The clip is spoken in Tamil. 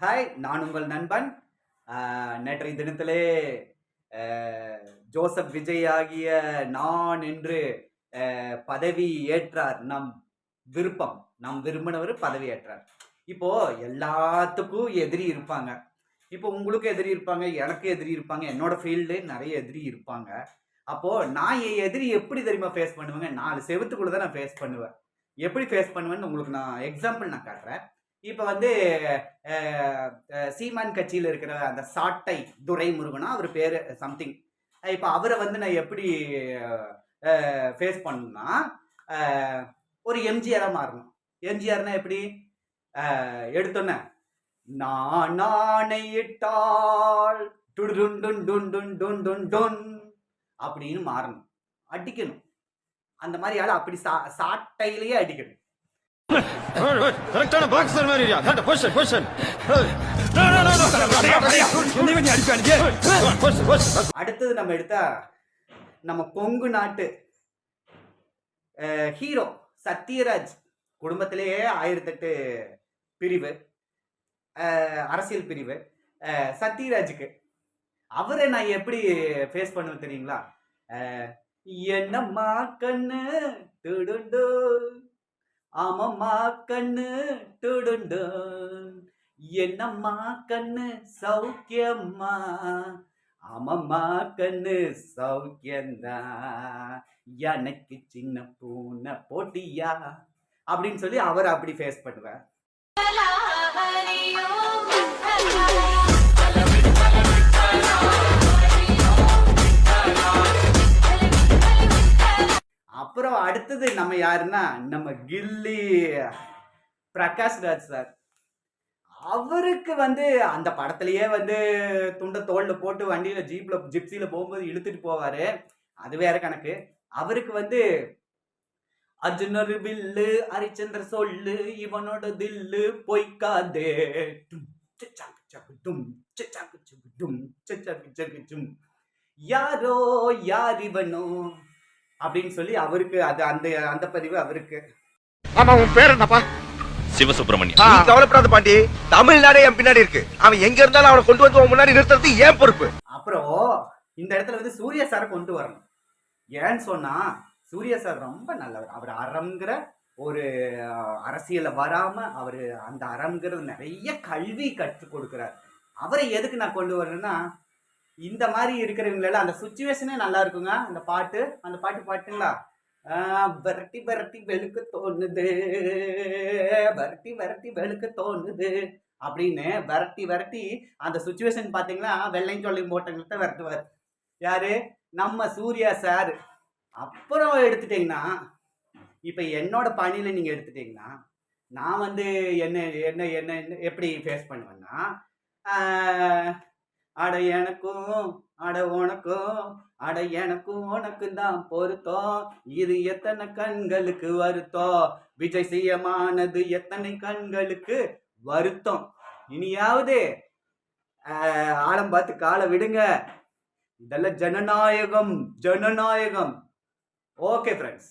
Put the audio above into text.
ஹாய், நான் உங்கள் நண்பன். நேற்றைய தினத்திலே ஜோசப் விஜய் ஆகிய நான் என்று பதவி ஏற்றார். நம் விரும்பினவர் பதவி ஏற்றார். இப்போ எல்லாத்துக்கும் எதிரி இருப்பாங்க. இப்போ உங்களுக்கு எதிரி இருப்பாங்க, எனக்கு எதிரி இருப்பாங்க, என்னோட ஃபீல்டு நிறைய எதிரி இருப்பாங்க. அப்போ நான் என் எதிரி எப்படி தெரியுமா ஃபேஸ் பண்ணுவேங்க? 4 செவுத்துக்குள்ள தான் நான் ஃபேஸ் பண்ணுவேன். எப்படி ஃபேஸ் பண்ணுவேன்னு உங்களுக்கு நான் எக்ஸாம்பிள் காட்டுறேன். இப்ப வந்து சீமான் கட்சியில இருக்கிற அந்த சாட்டை துரைமுருகனா அவர் பேரு சம்திங். இப்ப அவரை வந்து நான் எப்படி ஃபேஸ் பண்ணணும்னா, ஒரு எம்ஜிஆரா மாறணும். எம்ஜிஆர்னா எப்படி? எடுத்தோன்னே நான் ஆணையிட்டால் டுடுடுன் டுன் டுன் டுன் டுன் டுன் டுன் அப்படின்னு மாறணும். அடிக்கணும். அந்த மாதிரி ஆள அப்படி சாட்டையிலேயே அடிக்கணும். கரெக்டான பாக்ஸர் மாதிரியா கரெக்ட் பொசிஷன் பொசிஷன் அடுத்தது நம்ம எடுத்தா நம்ம கொங்கு நாட்டு ஹீரோ சத்யராஜ் குடும்பத்திலேயே 1008 பிரிவு அரசியல் பிரிவு சத்யராஜுக்கு அவரை நான் எப்படி ஃபேஸ் பண்ணுவேன் தெரியுங்களா? என்னம்மா கண்ணு துடுண்டு ஆமம்மா கண்ணு துடுண்டு என்னம்மா கண்ணு சௌக்கியம்மா ஆமம்மா கண்ணு சௌக்கியந்தா எனக்கு சின்ன பூனை போட்டியா அப்படின்னு சொல்லி அவரை அப்படி ஃபேஸ் பண்ணுவேன். அப்புறம் அடுத்தது நம்ம யாருன்னா நம்ம கில்லி பிரகாஷ் ராஜ் சார். அவருக்கு வந்து அந்த படத்திலேயே வந்து துண்டை தோல்ல போட்டு வண்டியில ஜிப்சியில போகும்போது இழுத்துட்டு போவாரு. அது வேற கணக்கு. அவருக்கு வந்து அர்ஜுனர் வில்லு ஹரிச்சந்திர சொல்லு இவனோட தில்லு பொய்க்காதே யாரோ யார் இவனோ அப்படின்னு சொல்லி அவருக்கு அது அந்த அந்த பதிவு அவருக்கு. ஆமா, உன் பேர் என்னப்பா? சிவசுப்ரமணியம். நீ கவலைப்படாத பாண்டி, தமிழ்நாடே என் பின்னாடி இருக்கு. அவன் எங்க இருந்தாலும் அவனை கொண்டு வந்து முன்னாடி நிறுத்துறது ஏன் பொறுப்பு. அப்புறம் இந்த இடத்துல வந்து சூர்யா சாரை கொண்டு வரணும். ஏன்னு சொன்னா சூர்யா சார் ரொம்ப நல்லவர். அவர் அறம்ங்கிற ஒரு அரசியல வராம அவரு அந்த அறம்ங்கிறது நிறைய கல்வி கற்றுக் கொடுக்கிறார். அவரை எதுக்கு நான் கொண்டு வரேன்னா, இந்த மாதிரி இருக்கிறவங்களெல்லாம் அந்த சுச்சுவேஷனே நல்லா இருக்குங்க. அந்த பாட்டு பாட்டுங்களா? விரட்டி விரட்டி வெளுக்க தோணுது, விரட்டி விரட்டி வெளுக்க தோணுது அப்படின்னு விரட்டி விரட்டி அந்த சுச்சுவேஷன் பார்த்தீங்கன்னா வெள்ளையும் சொல்லியும் போட்டவங்கள்ட்ட விரட்டுவார். யாரு? நம்ம சூர்யா சார். அப்புறம் எடுத்துட்டீங்கன்னா இப்ப என்னோட பணியில நீங்க எடுத்துட்டீங்கன்னா நான் வந்து என்ன என்ன என்ன எப்படி ஃபேஸ் பண்ணுவேன்னா, அட எனக்கும் அட உனக்கும் அட எனக்கும் உனக்கும் தான் பொருத்தம், இது எத்தனை கண்களுக்கு வருத்தம், விஜய் செய்யமானது எத்தனை கண்களுக்கு வருத்தம், இனியாவது ஆழம் பார்த்து காலை விடுங்க. இதெல்லாம் ஜனநாயகம். Okay friends.